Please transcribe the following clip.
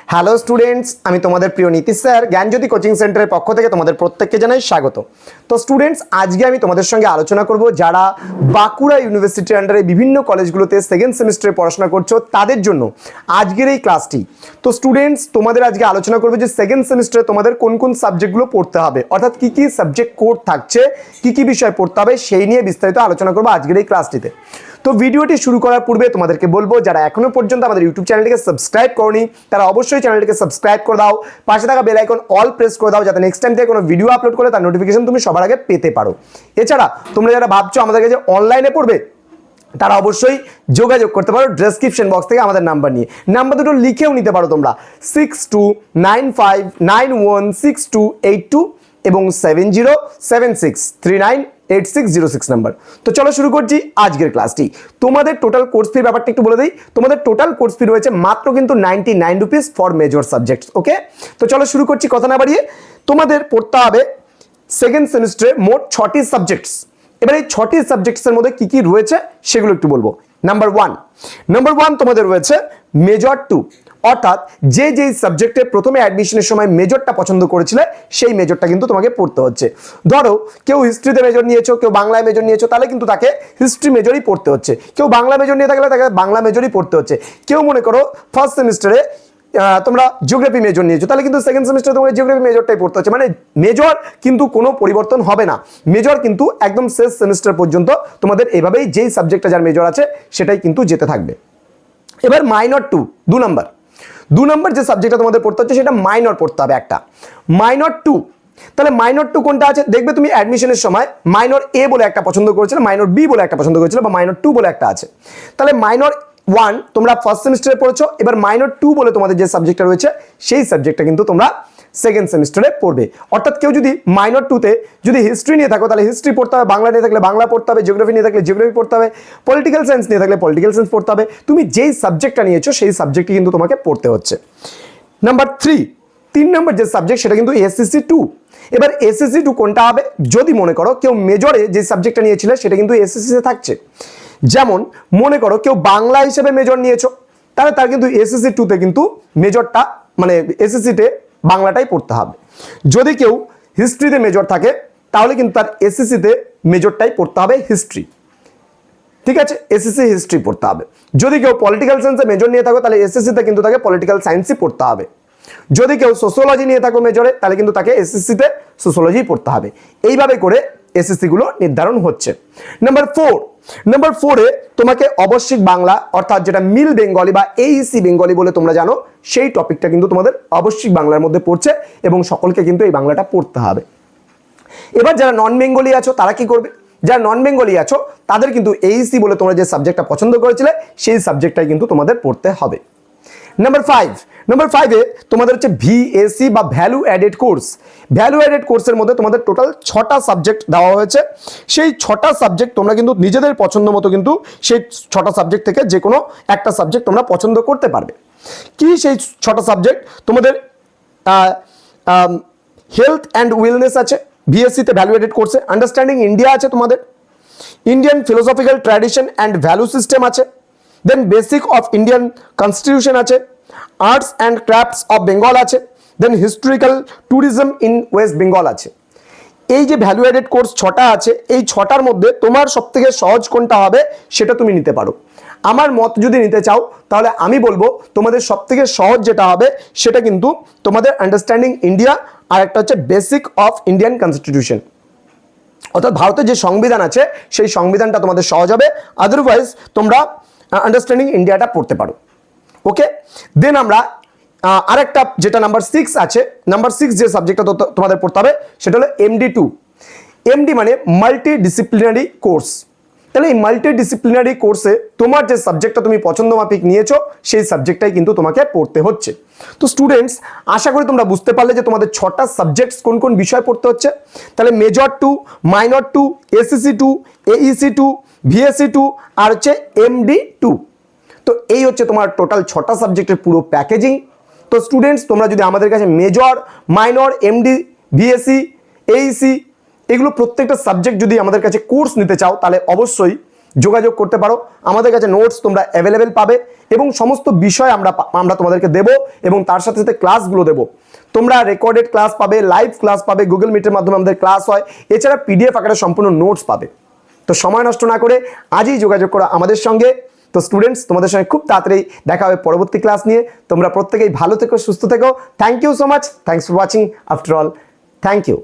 Hello students, আমি তোমাদের প্রিয় নীতিশ স্যার জ্ঞানজ্যোতি কোচিং সেন্টারের পক্ষ থেকে তোমাদের প্রত্যেককে জানাই স্বাগত। তো স্টুডেন্টস, আজকে আমি তোমাদের সঙ্গে আলোচনা করব যারা বাঁকুড়া ইউনিভার্সিটির আন্ডারে বিভিন্ন কলেজগুলোতে সেকেন্ড সেমিস্টারে পড়াশোনা করছো তাদের জন্য আজকের এই ক্লাসটি। তো স্টুডেন্টস, তোমাদের আজকে আলোচনা করবো যে সেকেন্ড সেমিস্টারে তোমাদের কোন কোন সাবজেক্টগুলো পড়তে হবে, অর্থাৎ কি কি সাবজেক্ট কোড থাকছে, কি কি বিষয় পড়তে হবে সেই নিয়ে বিস্তারিত আলোচনা করবো আজকের এই ক্লাসটিতে। তো ভিডিওটি শুরু করার পূর্বে তোমাদেরকে বলবো, যারা এখনো পর্যন্ত আমাদের ইউটিউব চ্যানেলটিকে সাবস্ক্রাইব করনি তারা অবশ্যই চ্যানেলটিকে সাবস্ক্রাইব করে দাও, পাশে থাকা বেল আইকন অল প্রেস করে দাও, যাতে নেক্সট টাইম থেকে কোনো ভিডিও আপলোড করলে তার নোটিফিকেশন তুমি সবার আগে পেতে পারো। এছাড়া তোমরা যারা ভাবছো আমাদের কাছে অনলাইনে পড়বে তারা অবশ্যই যোগাযোগ করতে পারো ডেসক্রিপশন বক্স থেকে আমাদের নাম্বার নিয়ে। নাম্বার দুটো লিখেও নিতে পারো তোমরা, 6295916282 এবং 7076398606 নাম্বার। তো চলো শুরু করছি আজকের ক্লাসটি। তোমাদের টোটাল কোর্স ফি ব্যাপারটা একটু বলে দিই। তোমাদের টোটাল কোর্স ফি রয়েছে মাত্র কিন্তু 99 রুপিস ফর মেজর সাবজেক্টস। ওকে, তো চলো শুরু করছি কথা না বাড়িয়ে। তোমাদের পড়তে হবে সেকেন্ড সেমিস্টারে মোট 6টি সাবজেক্টস। এবার এই 6টি সাবজেক্টসের মধ্যে কি কি রয়েছে সেগুলো একটু বলবো। নাম্বার ওয়ান তোমাদের রয়েছে মেজর 2, অর্থাৎ যেই সাবজেক্টে প্রথমে অ্যাডমিশনের সময় মেজরটা পছন্দ করেছিলে সেই মেজরটা কিন্তু তোমাকে পড়তে হচ্ছে। ধরো কেউ হিস্ট্রিতে মেজর নিয়েছো, কেউ বাংলায় মেজর নিয়েছো, তাহলে কিন্তু তাকে হিস্ট্রি মেজরই পড়তে হচ্ছে। কেউ বাংলা মেজর নিয়ে থাকলে তাকে বাংলা মেজরই পড়তে হচ্ছে। কেউ মনে করো ফার্স্ট সেমিস্টারে তোমরা জিওগ্রাফি মেজর নিয়েছো, তাহলে কিন্তু সেকেন্ড সেমিস্টারে তোমাকে জিওগ্রাফি মেজরটাই পড়তে হচ্ছে। মানে মেজর কিন্তু কোনো পরিবর্তন হবে না, মেজর কিন্তু একদম শেষ সেমিস্টার পর্যন্ত তোমাদের এভাবেই যেই সাবজেক্টটা যার মেজর আছে সেটাই কিন্তু যেতে থাকবে। এবার মাইনর 2, 2 নম্বর যে সাবজেক্টটা তোমাদের পড়তে হচ্ছে সেটা মাইনর পড়তে হবে একটা, মাইনর 2। তাহলে মাইনর 2 কোনটা আছে দেখবে তুমি অ্যাডমিশনের সময় মাইনর এ বলে একটা পছন্দ করেছিলে, মাইনর বি বলে একটা পছন্দ করেছিলে, বা মাইনর 2 বলে একটা আছে। তাহলে মাইনর 1 তোমরা ফার্স্ট সেমিস্টারে পড়েছো, এবার মাইনর 2 বলে তোমাদের যে সাবজেক্টটা রয়েছে সেই সাবজেক্টটা কিন্তু তোমরা সেকেন্ড সেমিস্টারে পড়বে। অর্থাৎ কেউ যদি মাইনর 2তে যদি হিস্ট্রি নিয়ে থাকো তাহলে হিস্ট্রি পড়তে হবে, বাংলা নিয়ে থাকলে বাংলা পড়তে হবে, জিওগ্রাফি নিয়ে থাকলে জিওগ্রাফি পড়তে হবে, পলিটিক্যাল সায়েন্স নিয়ে থাকলে পলিটিক্যাল সায়েন্স পড়তে হবে। তুমি যেই সাবজেক্টটা নিয়েছো সেই সাবজেক্টই কিন্তু তোমাকে পড়তে হচ্ছে। নাম্বার 3 নম্বর যে সাবজেক্ট সেটা কিন্তু এসএসসি 2। এবার এসএসসি 2 কোনটা হবে, যদি মনে করো কেউ মেজরে যে সাবজেক্টটা নিয়েছিলে সেটা কিন্তু এসএসসিতে থাকছে। যেমন মনে করো কেউ বাংলা হিসেবে মেজর নিয়েছো, তাহলে তার কিন্তু এসএসসি 2তে কিন্তু মেজরটা মানে এসএসসিতে বাংলাটাই পড়তে হবে। যদি কেউ হিস্ট্রিতে মেজর থাকে তাহলে কিন্তু তার এসএসসিতে মেজরটাই পড়তে হবে হিস্ট্রি। ঠিক আছে, এসএসসি হিস্ট্রি পড়তে হবে। যদি কেউ পলিটিক্যাল সায়েন্সে মেজর নিয়ে থাকো তাহলে এসএসসিতে কিন্তু তাকে পলিটিক্যাল সায়েন্সই পড়তে হবে। যদি কেউ সোশিওলজি নিয়ে থাকো মেজরে তাহলে কিন্তু তাকে এসএসসিতে সোশিওলজি পড়তে হবে। এইভাবে করে এসএসসি গুলো নির্ধারণ হচ্ছে। নাম্বার 4 তোমাকে অবশ্যই বাংলা, অর্থাৎ যেটা মিল বেঙ্গলি বা এইসি বেঙ্গলি বলে তোমরা জানো, সেই টপিকটা কিন্তু তোমাদের অবশ্যই বাংলার মধ্যে পড়ছে এবং সকলকে কিন্তু এই বাংলাটা পড়তে হবে। এবার যারা নন বেঙ্গলি আছো তারা কি করবে, যারা নন বেঙ্গলি আছো তাদের কিন্তু এইসি বলে তোমরা যে সাবজেক্টটা পছন্দ করেছিলে সেই সাবজেক্টটাই কিন্তু তোমাদের পড়তে হবে। নাম্বার 5 তোমাদের হচ্ছে ভিএসি বা value added course. Value added কোর্সের মধ্যে তোমাদের টোটাল 6টা সাবজেক্ট দেওয়া হয়েছে। সেই 6টা সাবজেক্ট তোমরা কিন্তু নিজেদের পছন্দ মতো কিন্তু সেই 6টা সাবজেক্ট থেকে যে কোনো একটা সাবজেক্ট তোমরা পছন্দ করতে পারবে। কি সেই 6টা সাবজেক্ট, তোমাদের হেলথ অ্যান্ড ওয়েলনেস আছে ভিএসসিতে ভ্যালু অ্যাডেড কোর্সে, আন্ডারস্ট্যান্ডিং ইন্ডিয়া আছে, তোমাদের Indian philosophical tradition and value system আছে, then basic of Indian constitution আছে, arts and crafts of Bengal আছে, then historical tourism in West Bengal আছে। এই যে ভ্যালু অ্যাডেড কোর্স 6টা আছে, এই 6টার মধ্যে তোমার সবথেকে সহজ কোনটা হবে সেটা তুমি নিতে পারো। আমার মত যদি নিতে চাও তাহলে আমি বলবো তোমাদের সবথেকে সহজ যেটা হবে সেটা কিন্তু তোমাদের আন্ডারস্ট্যান্ডিং ইন্ডিয়া, আর একটা হচ্ছে বেসিক অফ ইন্ডিয়ান কনস্টিটিউশন, অর্থাৎ ভারতের যে সংবিধান আছে সেই সংবিধানটা তোমাদের সহজ হবে। আদারওয়াইজ তোমরা আন্ডারস্ট্যান্ডিং ইন্ডিয়াটা পড়তে পারো। ওকে, দেন আমরা আরেকটা যেটা নাম্বার 6 আছে, নাম্বার 6 যে সাবজেক্টটা তোমাদের পড়তে হবে সেটা হলো এমডি 2। এমডি মানে মাল্টি ডিসিপ্লিনারি কোর্স। তাহলে এই মাল্টি ডিসিপ্লিনারি কোর্সে তোমার যে সাবজেক্টটা তুমি পছন্দ মাফিক নিয়েছো সেই সাবজেক্টটাই কিন্তু তোমাকে পড়তে হচ্ছে। তো স্টুডেন্টস, আশা করি তোমরা বুঝতে পারলে যে তোমাদের 6টা সাবজেক্টস কোন কোন বিষয় পড়তে হচ্ছে। তাহলে major 2, minor 2, SSC 2, Aisi 2, VSC 2 আর হচ্ছে এমডি 2। তো এই হচ্ছে তোমার টোটাল 6টা সাবজেক্টের পুরো প্যাকেজিং। তো স্টুডেন্টস, তোমরা যদি আমাদের কাছে major, minor, MD, VSC, Aisi এগুলো প্রত্যেকটা সাবজেক্ট যদি আমাদের কাছে কোর্স নিতে চাও তাহলে অবশ্যই যোগাযোগ করতে পারো। আমাদের কাছে নোটস তোমরা অ্যাভেলেবেল পাবে এবং সমস্ত বিষয় আমরা তোমাদেরকে দেবো এবং তার সাথে সাথে ক্লাসগুলো দেবো। তোমরা রেকর্ডেড ক্লাস পাবে, লাইভ ক্লাস পাবে, গুগল মিটের মাধ্যমে আমাদের ক্লাস হয়, এছাড়া পিডিএফ আকারে সম্পূর্ণ নোটস পাবে। তো সময় নষ্ট না করে আজই যোগাযোগ করো আমাদের সঙ্গে। তো স্টুডেন্টস, তোমাদের সঙ্গে খুব তাড়াতাড়ি দেখা হবে পরবর্তী ক্লাস নিয়ে। তোমরা প্রত্যেকেই ভালো থেকো, সুস্থ থেকো। Thank you so much, thanks for watching. After all, thank you.